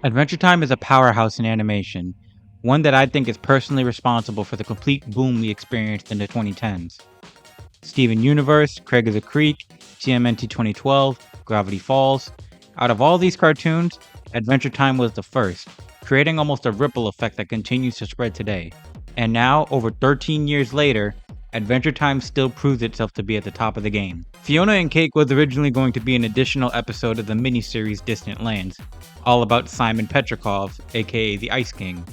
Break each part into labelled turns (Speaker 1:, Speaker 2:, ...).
Speaker 1: Adventure Time is a powerhouse in animation, one that I think is personally responsible for the complete boom we experienced in the 2010s. Steven Universe, Craig of the Creek, TMNT 2012, Gravity Falls. Out of all these cartoons, Adventure Time was the first, creating almost a ripple effect that continues to spread today. And now, over 13 years later, Adventure Time still proves itself to be at the top of the game. Fiona and Cake was originally going to be an additional episode of the miniseries Distant Lands, all about Simon Petrikov, aka the Ice King,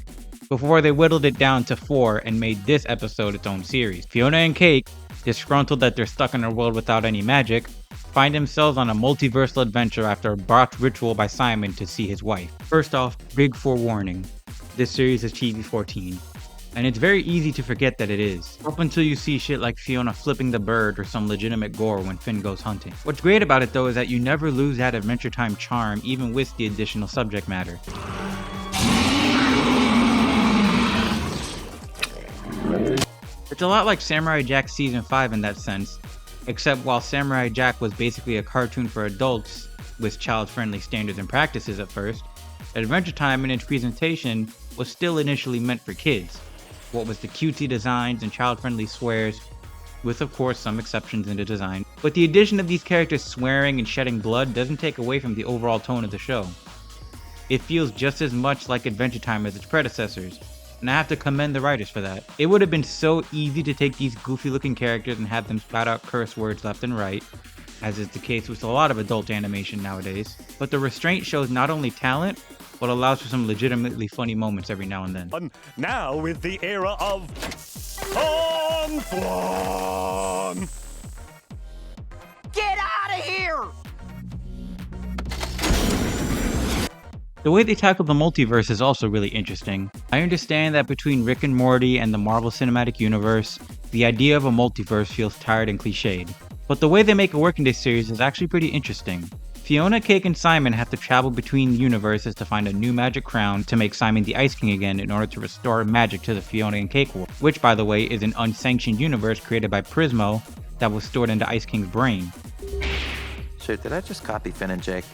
Speaker 1: before they whittled it down to 4 and made this episode its own series. Fiona and Cake, disgruntled that they're stuck in a world without any magic, find themselves on a multiversal adventure after a botched ritual by Simon to see his wife. First off, big forewarning, this series is PG-14, and it's very easy to forget that it is, up until you see shit like Fiona flipping the bird or some legitimate gore when Finn goes hunting. What's great about it though is that you never lose that Adventure Time charm even with the additional subject matter. It's a lot like Samurai Jack Season 5 in that sense, except while Samurai Jack was basically a cartoon for adults with child-friendly standards and practices at first, Adventure Time in its presentation was still initially meant for kids. What was the cutesy designs and child-friendly swears, with of course some exceptions in the design, but the addition of these characters swearing and shedding blood doesn't take away from the overall tone of the show. It feels just as much like Adventure Time as its predecessors, and I have to commend the writers for that. It would have been so easy to take these goofy looking characters and have them spout out curse words left and right, as is the case with a lot of adult animation nowadays, but the restraint shows not only talent, but allows for some legitimately funny moments every now and then.
Speaker 2: Now with the era of Fun Fun!
Speaker 3: Get out of here!
Speaker 1: The way they tackle the multiverse is also really interesting. I understand that between Rick and Morty and the Marvel Cinematic Universe, the idea of a multiverse feels tired and cliched. But the way they make it work in this series is actually pretty interesting. Fiona, Cake, and Simon have to travel between universes to find a new magic crown to make Simon the Ice King again in order to restore magic to the Fiona and Cake world, which by the way is an unsanctioned universe created by Prismo that was stored into Ice King's brain.
Speaker 4: Shit, did I just copy Finn and Jake?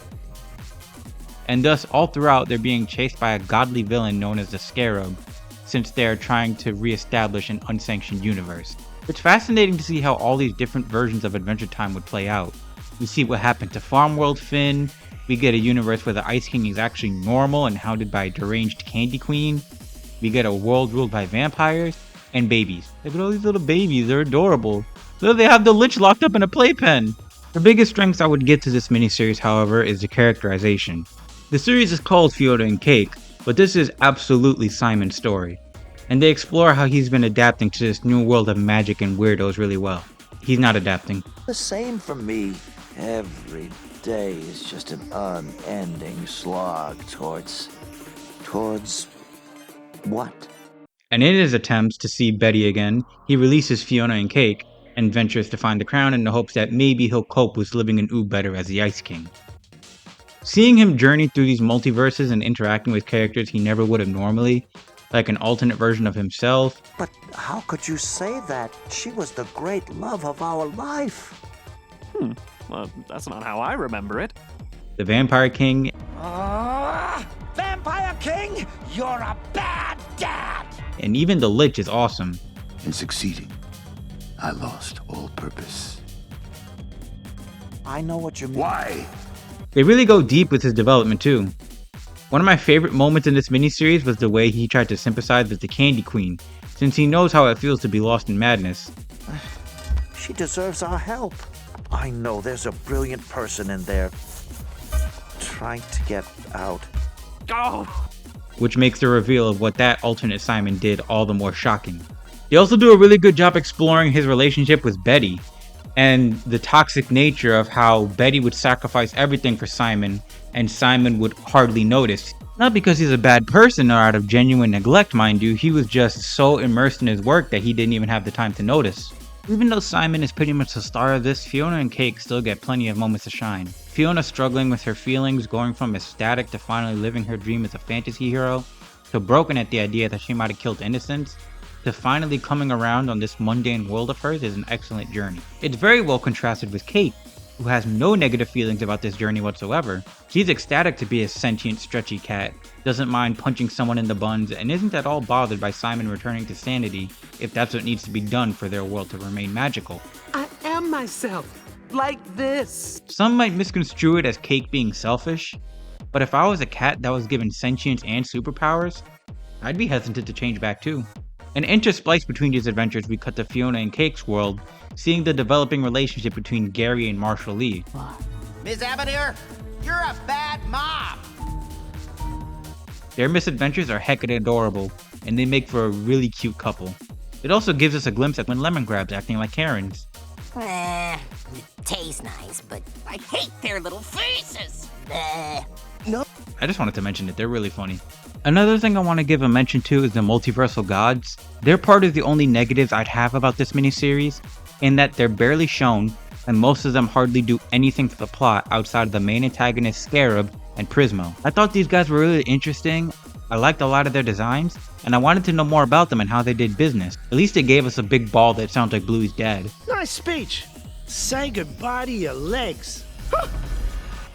Speaker 1: And thus all throughout they're being chased by a godly villain known as the Scarab, since they are trying to re-establish an unsanctioned universe. It's fascinating to see how all these different versions of Adventure Time would play out. We see what happened to Farm World Finn, we get a universe where the Ice King is actually normal and hounded by a deranged Candy Queen, we get a world ruled by vampires, and babies. Look at all these little babies, they're adorable. Look, they have the Lich locked up in a playpen! The biggest strengths I would give to this miniseries, however, is the characterization. The series is called Fiona and Cake, but this is absolutely Simon's story, and they explore how he's been adapting to this new world of magic and weirdos really well. He's not adapting.
Speaker 5: The same for me. Every day is just an unending slog towards what?
Speaker 1: And in his attempts to see Betty again, he releases Fiona and Cake and ventures to find the crown in the hopes that maybe he'll cope with living in Oob better as the Ice King. Seeing him journey through these multiverses and interacting with characters he never would have normally, like an alternate version of himself.
Speaker 5: But how could you say that? She was the great love of our life.
Speaker 2: Well, that's not how I remember it.
Speaker 1: The Vampire King,
Speaker 3: Vampire King, you're a bad dad!
Speaker 1: and even the Lich is awesome.
Speaker 6: In succeeding, I lost all purpose.
Speaker 5: I know what you mean.
Speaker 6: Why?
Speaker 1: They really go deep with his development too. One of my favorite moments in this miniseries was the way he tried to sympathize with the Candy Queen, since he knows how it feels to be lost in madness.
Speaker 5: She deserves our help. I know there's a brilliant person in there trying to get out.
Speaker 2: Oh!
Speaker 1: Which makes the reveal of what that alternate Simon did all the more shocking. They also do a really good job exploring his relationship with Betty, and the toxic nature of how Betty would sacrifice everything for Simon, and Simon would hardly notice. Not because he's a bad person or out of genuine neglect, mind you, he was just so immersed in his work that he didn't even have the time to notice. Even though Simon is pretty much the star of this, Fiona and Cake still get plenty of moments to shine. Fiona struggling with her feelings, going from ecstatic to finally living her dream as a fantasy hero, to broken at the idea that she might have killed innocents, to finally coming around on this mundane world of hers is an excellent journey. It's very well contrasted with Cake, who has no negative feelings about this journey whatsoever. She's ecstatic to be a sentient, stretchy cat, doesn't mind punching someone in the buns, and isn't at all bothered by Simon returning to sanity if that's what needs to be done for their world to remain magical.
Speaker 7: I am myself, like this.
Speaker 1: Some might misconstrue it as Cake being selfish, but if I was a cat that was given sentience and superpowers, I'd be hesitant to change back too. And interspliced between these adventures, we cut to Fiona and Cake's world, seeing the developing relationship between Gary and Marshall Lee.
Speaker 3: Miss Abadir, you're a bad mom.
Speaker 1: Their misadventures are heckin' adorable, and they make for a really cute couple. It also gives us a glimpse at when Lemongrab's acting like Karen's.
Speaker 8: It tastes nice, but I hate their little faces. Bleh.
Speaker 1: I just wanted to mention it, they're really funny. Another thing I want to give a mention to is the multiversal gods. They're part of the only negatives I'd have about this miniseries, in that they're barely shown, and most of them hardly do anything for the plot outside of the main antagonists Scarab and Prismo. I thought these guys were really interesting, I liked a lot of their designs, and I wanted to know more about them and how they did business. At least it gave us a big ball that sounds like Bluey's dad.
Speaker 9: Nice speech. Say goodbye to your legs.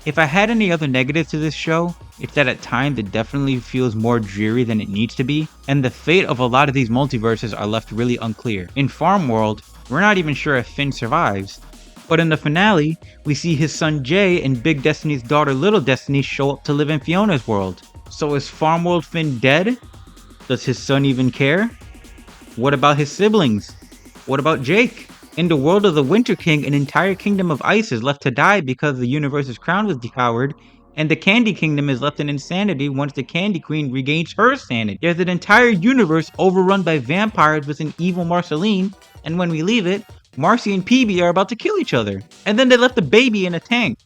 Speaker 1: If I had any other negatives to this show, it's that at times it definitely feels more dreary than it needs to be, and the fate of a lot of these multiverses are left really unclear. In Farm World, we're not even sure if Finn survives, but in the finale, we see his son Jay and Big Destiny's daughter Little Destiny show up to live in Fiona's world. So is Farm World Finn dead? Does his son even care? What about his siblings? What about Jake? In the world of the Winter King, an entire kingdom of ice is left to die because the universe's crown was devoured, and the Candy Kingdom is left in insanity once the Candy Queen regains her sanity. There's an entire universe overrun by vampires with an evil Marceline, and when we leave it, Marcy and Peebee are about to kill each other. And then they left the baby in a tank.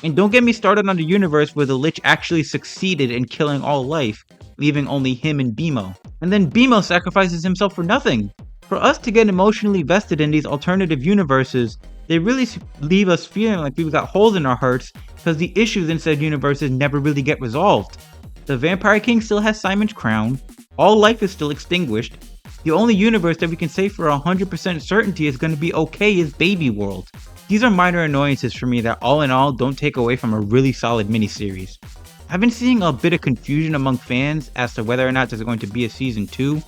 Speaker 1: And don't get me started on the universe where the Lich actually succeeded in killing all life, leaving only him and Bimo. And then Bimo sacrifices himself for nothing. For us to get emotionally vested in these alternative universes, they really leave us feeling like we've got holes in our hearts because the issues in said universes never really get resolved. The Vampire King still has Simon's crown, all life is still extinguished, the only universe that we can say for 100% certainty is going to be okay is Baby World. These are minor annoyances for me that all in all don't take away from a really solid miniseries. I've been seeing a bit of confusion among fans as to whether or not there's going to be a season 2,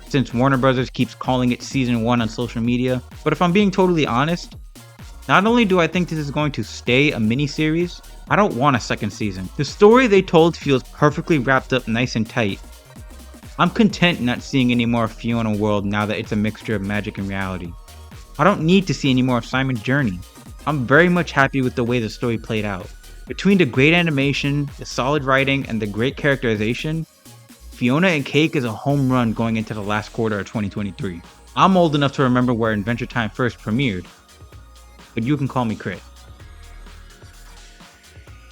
Speaker 1: since Warner Bros. Keeps calling it season 1 on social media, but if I'm being totally honest, not only do I think this is going to stay a miniseries, I don't want a second season. The story they told feels perfectly wrapped up nice and tight. I'm content not seeing any more of Fiona World now that it's a mixture of magic and reality. I don't need to see any more of Simon's journey. I'm very much happy with the way the story played out. Between the great animation, the solid writing, and the great characterization, Fiona and Cake is a home run going into the last quarter of 2023. I'm old enough to remember where Adventure Time first premiered, but you can call me Crit.